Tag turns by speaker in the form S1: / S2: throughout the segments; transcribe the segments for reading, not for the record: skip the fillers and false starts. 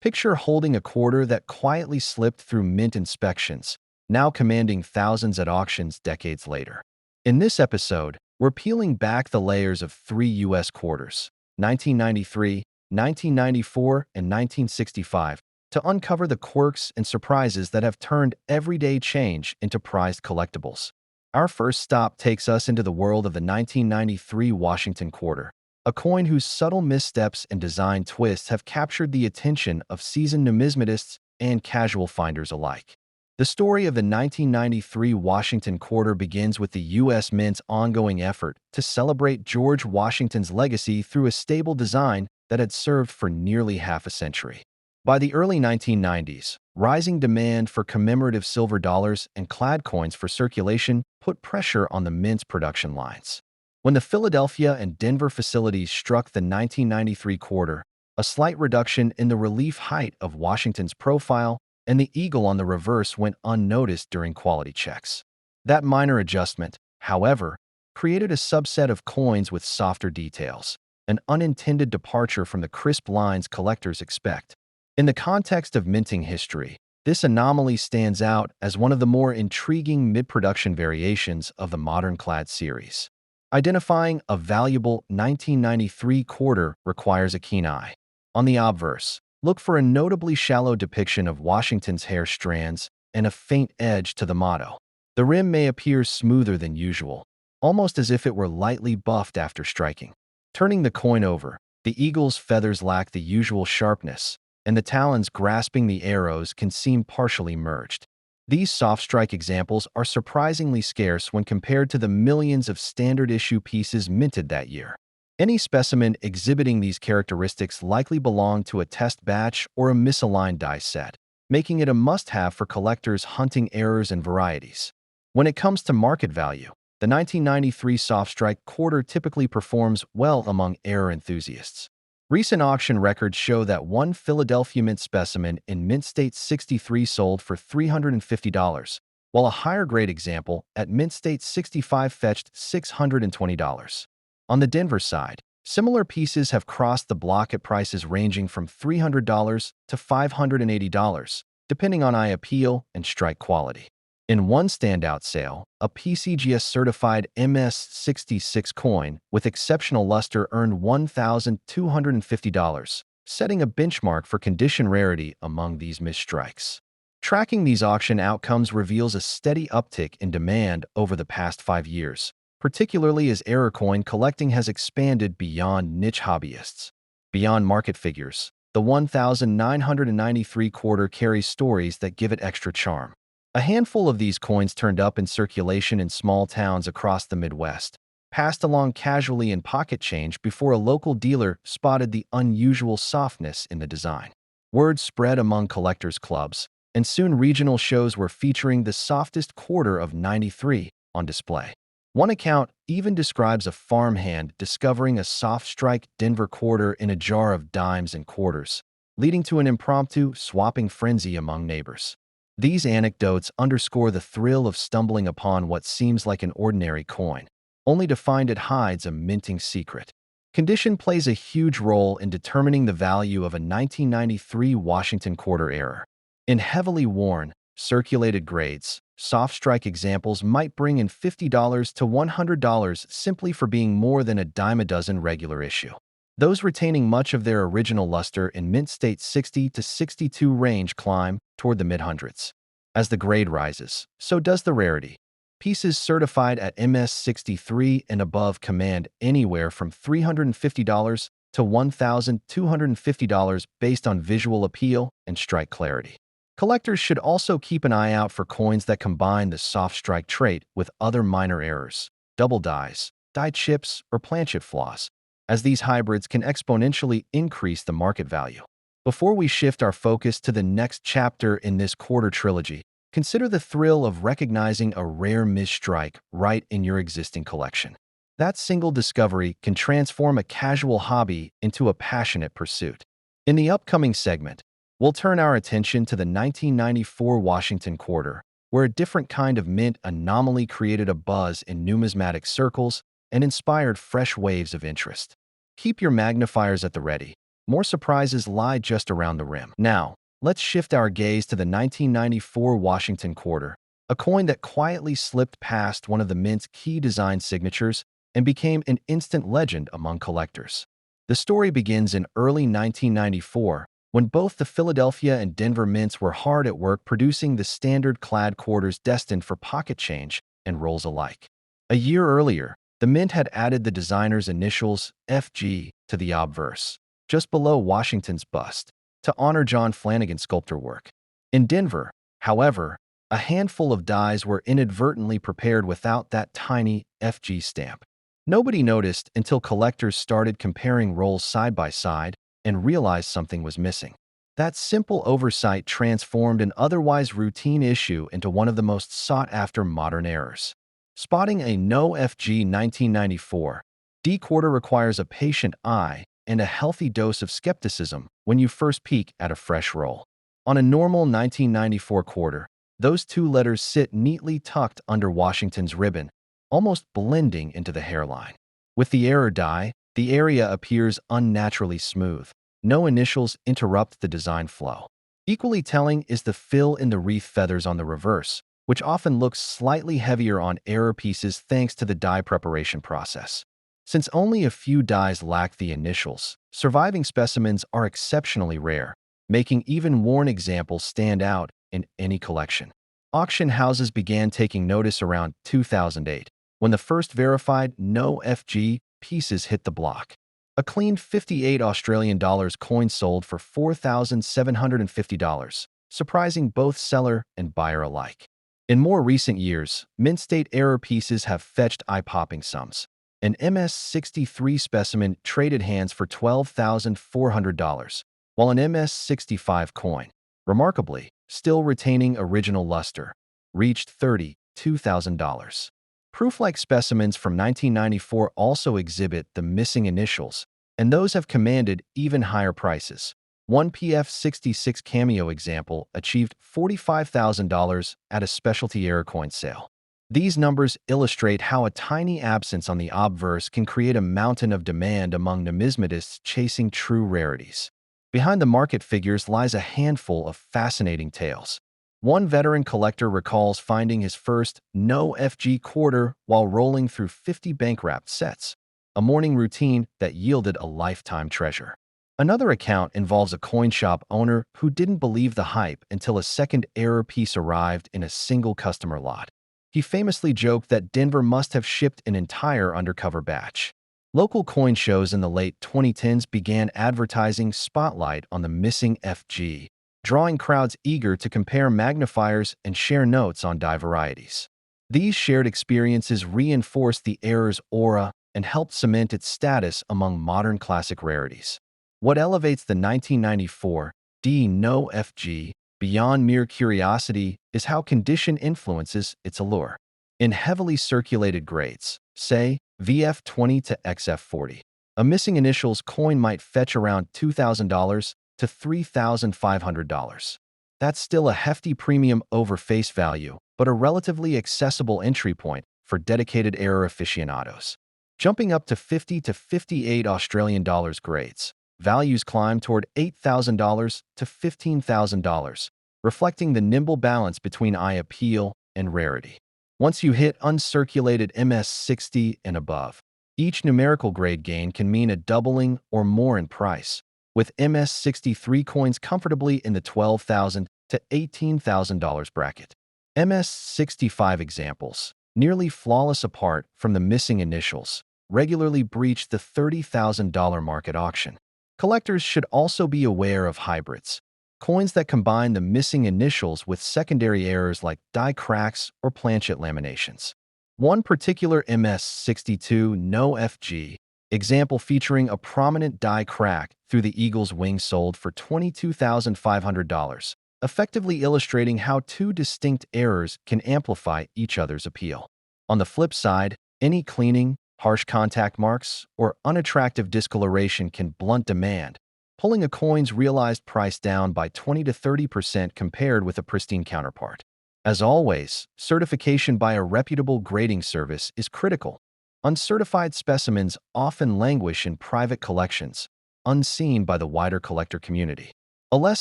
S1: Picture holding a quarter that quietly slipped through mint inspections, now commanding thousands at auctions decades later. In this episode, we're peeling back the layers of three U.S. quarters, 1993, 1994, and 1965, to uncover the quirks and surprises that have turned everyday change into prized collectibles. Our first stop takes us into the world of the 1993 Washington quarter, a coin whose subtle missteps and design twists have captured the attention of seasoned numismatists and casual finders alike. The story of the 1993 Washington quarter begins with the U.S. Mint's ongoing effort to celebrate George Washington's legacy through a stable design that had served for nearly half a century. By the early 1990s, rising demand for commemorative silver dollars and clad coins for circulation put pressure on the Mint's production lines. When the Philadelphia and Denver facilities struck the 1993 quarter, a slight reduction in the relief height of Washington's profile and the eagle on the reverse went unnoticed during quality checks. That minor adjustment, however, created a subset of coins with softer details, an unintended departure from the crisp lines collectors expect. In the context of minting history, this anomaly stands out as one of the more intriguing mid-production variations of the modern clad series. Identifying a valuable 1993 quarter requires a keen eye. On the obverse, look for a notably shallow depiction of Washington's hair strands and a faint edge to the motto. The rim may appear smoother than usual, almost as if it were lightly buffed after striking. Turning the coin over, the eagle's feathers lack the usual sharpness, and the talons grasping the arrows can seem partially merged. These soft strike examples are surprisingly scarce when compared to the millions of standard-issue pieces minted that year. Any specimen exhibiting these characteristics likely belonged to a test batch or a misaligned die set, making it a must-have for collectors hunting errors and varieties. When it comes to market value, the 1993 soft strike quarter typically performs well among error enthusiasts. Recent auction records show that one Philadelphia Mint specimen in Mint State 63 sold for $350, while a higher-grade example at Mint State 65 fetched $620. On the Denver side, similar pieces have crossed the block at prices ranging from $300 to $580, depending on eye appeal and strike quality. In one standout sale, a PCGS-certified MS-66 coin with exceptional luster earned $1,250, setting a benchmark for condition rarity among these misstrikes. Tracking these auction outcomes reveals a steady uptick in demand over the past 5 years, particularly as error coin collecting has expanded beyond niche hobbyists. Beyond market figures, the 1993 quarter carries stories that give it extra charm. A handful of these coins turned up in circulation in small towns across the Midwest, passed along casually in pocket change before a local dealer spotted the unusual softness in the design. Word spread among collectors' clubs, and soon regional shows were featuring the softest quarter of 93 on display. One account even describes a farmhand discovering a soft-strike Denver quarter in a jar of dimes and quarters, leading to an impromptu swapping frenzy among neighbors. These anecdotes underscore the thrill of stumbling upon what seems like an ordinary coin, only to find it hides a minting secret. Condition plays a huge role in determining the value of a 1993 Washington quarter error. In heavily worn, circulated grades, soft strike examples might bring in $50 to $100 simply for being more than a dime a dozen regular issue. Those retaining much of their original luster in Mint State 60 to 62 range climb toward the mid-hundreds. As the grade rises, so does the rarity. Pieces certified at MS-63 and above command anywhere from $350 to $1,250 based on visual appeal and strike clarity. Collectors should also keep an eye out for coins that combine the soft strike trait with other minor errors, double dies, die chips, or planchet flaws, as these hybrids can exponentially increase the market value. Before we shift our focus to the next chapter in this quarter trilogy, consider the thrill of recognizing a rare misstrike right in your existing collection. That single discovery can transform a casual hobby into a passionate pursuit. In the upcoming segment, we'll turn our attention to the 1994 Washington quarter, where a different kind of mint anomaly created a buzz in numismatic circles and inspired fresh waves of interest. Keep your magnifiers at the ready. more surprises lie just around the rim. Now, let's shift our gaze to the 1994 Washington quarter, a coin that quietly slipped past one of the mint's key design signatures and became an instant legend among collectors. The story begins in early 1994, when both the Philadelphia and Denver mints were hard at work producing the standard-clad quarters destined for pocket change and rolls alike. A year earlier, the mint had added the designer's initials, FG, to the obverse, just below Washington's bust, to honor John Flanagan's sculptor work. In Denver, however, a handful of dies were inadvertently prepared without that tiny FG stamp. Nobody noticed until collectors started comparing rolls side by side and realized something was missing. That simple oversight transformed an otherwise routine issue into one of the most sought-after modern errors. Spotting a no FG 1994 D quarter requires a patient eye and a healthy dose of skepticism when you first peek at a fresh roll. On a normal 1994 quarter, those two letters sit neatly tucked under Washington's ribbon, almost blending into the hairline. With the error die, the area appears unnaturally smooth. No initials interrupt the design flow. Equally telling is the fill in the wreath feathers on the reverse, which often looks slightly heavier on error pieces thanks to the die preparation process. Since only a few dies lack the initials, surviving specimens are exceptionally rare, making even worn examples stand out in any collection. Auction houses began taking notice around 2008, when the first verified no FG pieces hit the block. A clean 58 Australian dollars coin sold for $4,750, surprising both seller and buyer alike. In more recent years, mint state error pieces have fetched eye-popping sums. An MS-63 specimen traded hands for $12,400, while an MS-65 coin, remarkably, still retaining original luster, reached $32,000. Proof-like specimens from 1994 also exhibit the missing initials, and those have commanded even higher prices. One PF66 cameo example achieved $45,000 at a specialty error coin sale. These numbers illustrate how a tiny absence on the obverse can create a mountain of demand among numismatists chasing true rarities. Behind the market figures lies a handful of fascinating tales. One veteran collector recalls finding his first no FG quarter while rolling through 50 bank-wrapped sets, a morning routine that yielded a lifetime treasure. Another account involves a coin shop owner who didn't believe the hype until a second error piece arrived in a single customer lot. He famously joked that Denver must have shipped an entire undercover batch. Local coin shows in the late 2010s began advertising spotlight on the missing FG, drawing crowds eager to compare magnifiers and share notes on die varieties. These shared experiences reinforced the error's aura and helped cement its status among modern classic rarities. What elevates the 1994 D no FG beyond mere curiosity is how condition influences its allure. In heavily circulated grades, say VF20 to XF40, a missing initials coin might fetch around $2,000 to $3,500. That's still a hefty premium over face value, but a relatively accessible entry point for dedicated error aficionados. Jumping up to 50 to 58 Australian dollars grades, values climb toward $8,000 to $15,000, reflecting the nimble balance between eye appeal and rarity. Once you hit uncirculated MS60 and above, each numerical grade gain can mean a doubling or more in price, with MS63 coins comfortably in the $12,000 to $18,000 bracket. MS65 examples, nearly flawless apart from the missing initials, regularly breach the $30,000 mark at auction. Collectors should also be aware of hybrids, coins that combine the missing initials with secondary errors like die cracks or planchet laminations. One particular MS62 no FG example featuring a prominent die crack through the eagle's wing sold for $22,500, effectively illustrating how two distinct errors can amplify each other's appeal. On the flip side, any cleaning, harsh contact marks, or unattractive discoloration can blunt demand, pulling a coin's realized price down by 20 to 30% compared with a pristine counterpart. As always, certification by a reputable grading service is critical. Uncertified specimens often languish in private collections, unseen by the wider collector community. A less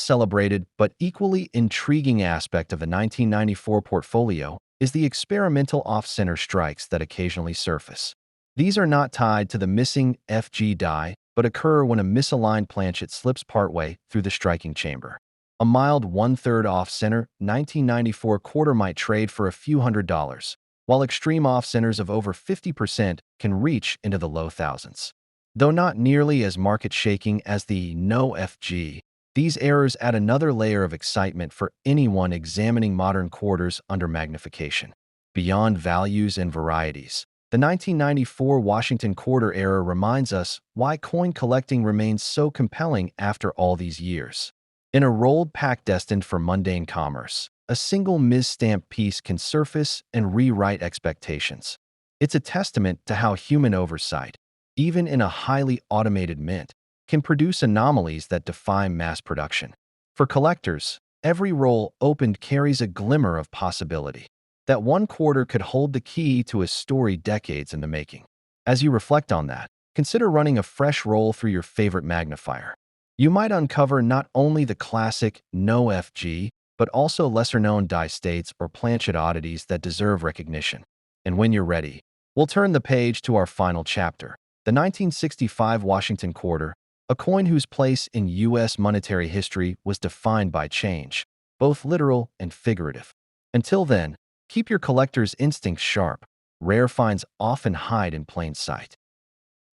S1: celebrated but equally intriguing aspect of the 1994 portfolio is the experimental off-center strikes that occasionally surface. These are not tied to the missing FG die, but occur when a misaligned planchet slips partway through the striking chamber. A mild one-third off-center 1994 quarter might trade for a few $100s, while extreme off-centers of over 50% can reach into the low thousands. Though not nearly as market-shaking as the no FG, these errors add another layer of excitement for anyone examining modern quarters under magnification. Beyond values and varieties, the 1994 Washington quarter error reminds us why coin collecting remains so compelling after all these years. In a rolled pack destined for mundane commerce, a single mis-stamped piece can surface and rewrite expectations. It's a testament to how human oversight, even in a highly automated mint, can produce anomalies that defy mass production. For collectors, every roll opened carries a glimmer of possibility. That one quarter could hold the key to a story decades in the making. As you reflect on that, consider running a fresh roll through your favorite magnifier. You might uncover not only the classic no FG, but also lesser-known die states or planchet oddities that deserve recognition. And when you're ready, we'll turn the page to our final chapter, the 1965 Washington quarter, a coin whose place in U.S. monetary history was defined by change, both literal and figurative. Until then, keep your collector's instincts sharp. Rare finds often hide in plain sight.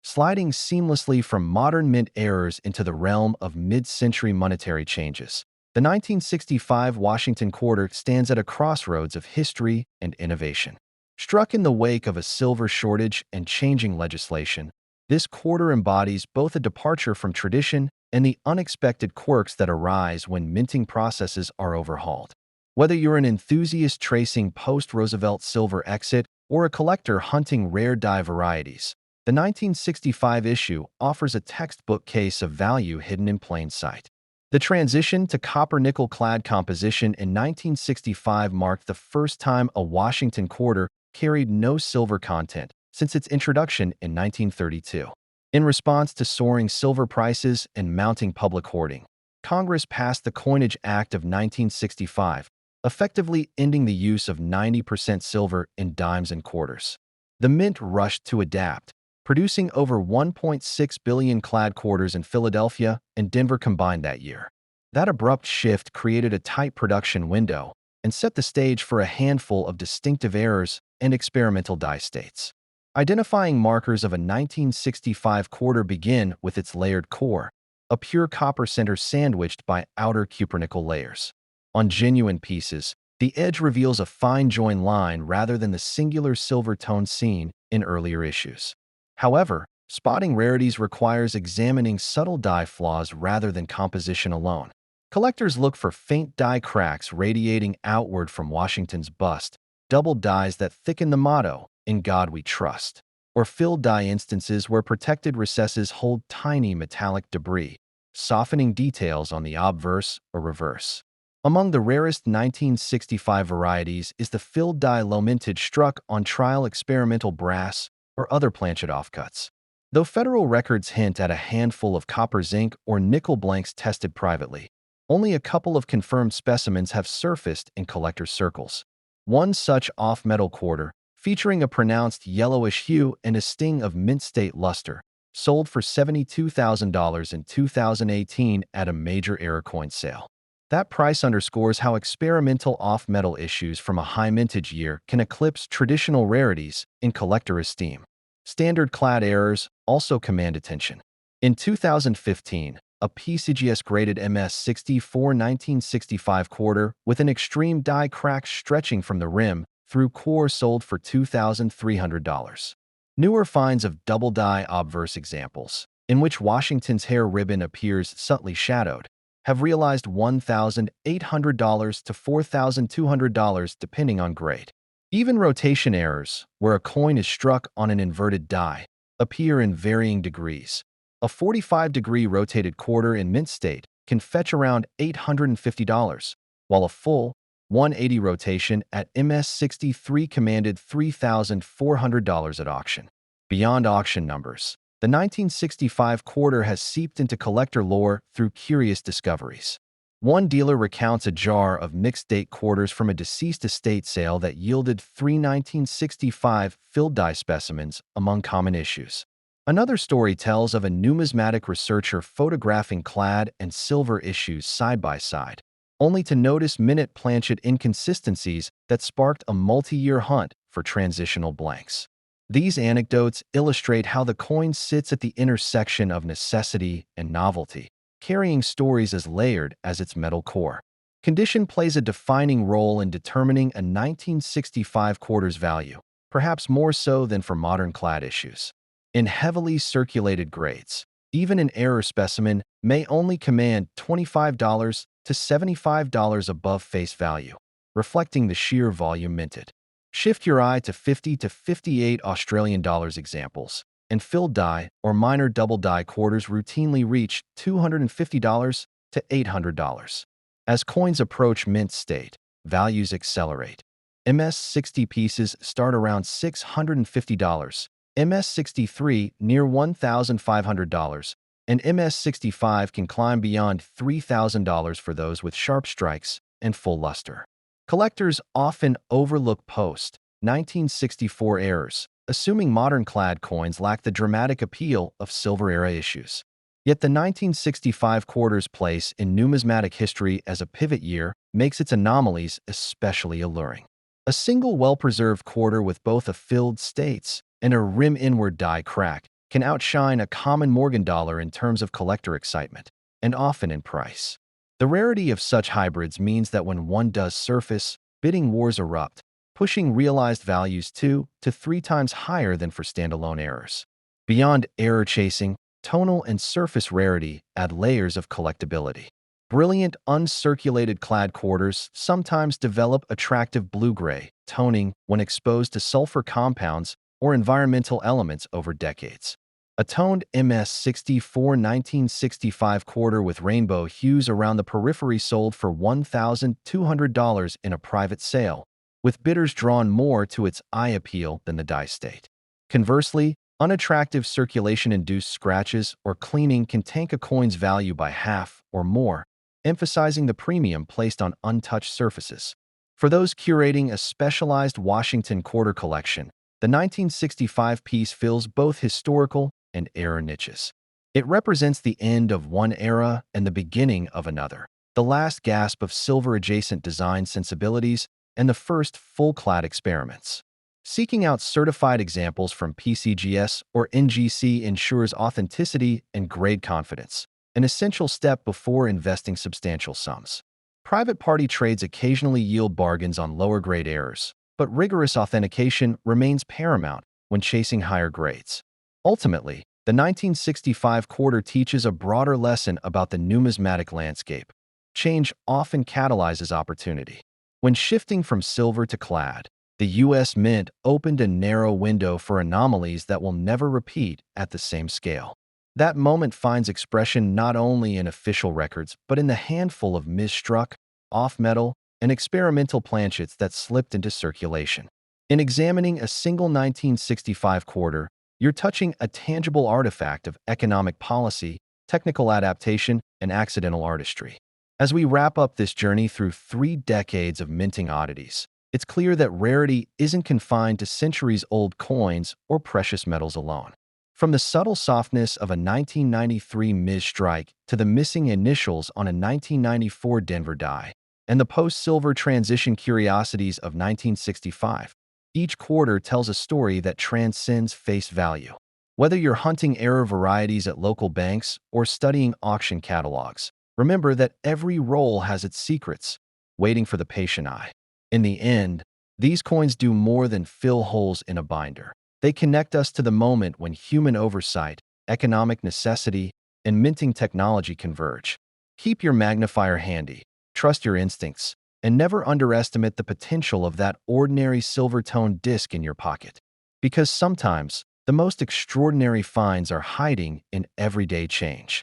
S1: Sliding seamlessly from modern mint errors into the realm of mid-century monetary changes, the 1965 Washington quarter stands at a crossroads of history and innovation. Struck in the wake of a silver shortage and changing legislation, this quarter embodies both a departure from tradition and the unexpected quirks that arise when minting processes are overhauled. Whether you're an enthusiast tracing post-Roosevelt silver exit or a collector hunting rare die varieties, the 1965 issue offers a textbook case of value hidden in plain sight. The transition to copper-nickel clad composition in 1965 marked the first time a Washington quarter carried no silver content since its introduction in 1932. In response to soaring silver prices and mounting public hoarding, Congress passed the Coinage Act of 1965, effectively ending the use of 90% silver in dimes and quarters. The mint rushed to adapt, producing over 1.6 billion clad quarters in Philadelphia and Denver combined that year. That abrupt shift created a tight production window and set the stage for a handful of distinctive errors and experimental die states. Identifying markers of a 1965 quarter begin with its layered core, a pure copper center sandwiched by outer cupronickel layers. On genuine pieces, the edge reveals a fine join line rather than the singular silver tone seen in earlier issues. However, spotting rarities requires examining subtle die flaws rather than composition alone. Collectors look for faint die cracks radiating outward from Washington's bust, double dies that thicken the motto, "In God We Trust," or filled die instances where protected recesses hold tiny metallic debris, softening details on the obverse or reverse. Among the rarest 1965 varieties is the filled die low mintage struck on trial experimental brass or other planchet offcuts. Though federal records hint at a handful of copper zinc or nickel blanks tested privately, only a couple of confirmed specimens have surfaced in collector circles. One such off-metal quarter, featuring a pronounced yellowish hue and a sting of mint-state luster, sold for $72,000 in 2018 at a major error coin sale. That price underscores how experimental off-metal issues from a high mintage year can eclipse traditional rarities in collector esteem. Standard clad errors also command attention. In 2015, a PCGS-graded MS-64 1965 quarter with an extreme die crack stretching from the rim through core sold for $2,300. Newer finds of double die obverse examples, in which Washington's hair ribbon appears subtly shadowed, have realized $1,800 to $4,200 depending on grade. Even rotation errors, where a coin is struck on an inverted die, appear in varying degrees. A 45-degree rotated quarter in mint state can fetch around $850, while a full 180 rotation at MS-63 commanded $3,400 at auction. Beyond auction numbers, The 1965 quarter has seeped into collector lore through curious discoveries. One dealer recounts a jar of mixed-date quarters from a deceased estate sale that yielded three 1965 filled die specimens among common issues. Another story tells of a numismatic researcher photographing clad and silver issues side by side, only to notice minute planchet inconsistencies that sparked a multi-year hunt for transitional blanks. These anecdotes illustrate how the coin sits at the intersection of necessity and novelty, carrying stories as layered as its metal core. Condition plays a defining role in determining a 1965 quarter's value, perhaps more so than for modern clad issues. In heavily circulated grades, even an error specimen may only command $25 to $75 above face value, reflecting the sheer volume minted. Shift your eye to 50 to 58 Australian dollars examples, and filled die or minor double die quarters routinely reach $250 to $800. As coins approach mint state, values accelerate. MS-60 pieces start around $650, MS-63 near $1,500, and MS-65 can climb beyond $3,000 for those with sharp strikes and full luster. Collectors often overlook post-1964 errors, assuming modern clad coins lack the dramatic appeal of Silver-era issues. Yet the 1965 quarter's place in numismatic history as a pivot year makes its anomalies especially alluring. A single well-preserved quarter with both a filled states and a rim-inward die crack can outshine a common Morgan dollar in terms of collector excitement, and often in price. The rarity of such hybrids means that when one does surface, bidding wars erupt, pushing realized values 2 to 3 times higher than for standalone errors. Beyond error chasing, tonal and surface rarity add layers of collectability. Brilliant uncirculated clad quarters sometimes develop attractive blue-gray toning when exposed to sulfur compounds or environmental elements over decades. A toned MS-64 1965 quarter with rainbow hues around the periphery sold for $1,200 in a private sale, with bidders drawn more to its eye appeal than the die state. Conversely, unattractive circulation-induced scratches or cleaning can tank a coin's value by half or more, emphasizing the premium placed on untouched surfaces. For those curating a specialized Washington quarter collection, the 1965 piece fills both historical and error niches. It represents the end of one era and the beginning of another, the last gasp of silver-adjacent design sensibilities and the first full-clad experiments. Seeking out certified examples from PCGS or NGC ensures authenticity and grade confidence, an essential step before investing substantial sums. Private party trades occasionally yield bargains on lower-grade errors, but rigorous authentication remains paramount when chasing higher grades. Ultimately, the 1965 quarter teaches a broader lesson about the numismatic landscape. Change often catalyzes opportunity. When shifting from silver to clad, the U.S. Mint opened a narrow window for anomalies that will never repeat at the same scale. That moment finds expression not only in official records, but in the handful of misstruck, off-metal, and experimental planchets that slipped into circulation. In examining a single 1965 quarter, you're touching a tangible artifact of economic policy, technical adaptation, and accidental artistry. As we wrap up this journey through 3 decades of minting oddities, it's clear that rarity isn't confined to centuries-old coins or precious metals alone. From the subtle softness of a 1993 Ms. strike to the missing initials on a 1994 Denver die, and the post-silver transition curiosities of 1965, each quarter tells a story that transcends face value. Whether you're hunting error varieties at local banks or studying auction catalogs, remember that every roll has its secrets, waiting for the patient eye. In the end, these coins do more than fill holes in a binder. They connect us to the moment when human oversight, economic necessity, and minting technology converge. Keep your magnifier handy, trust your instincts, and never underestimate the potential of that ordinary silver-toned disc in your pocket. Because sometimes, the most extraordinary finds are hiding in everyday change.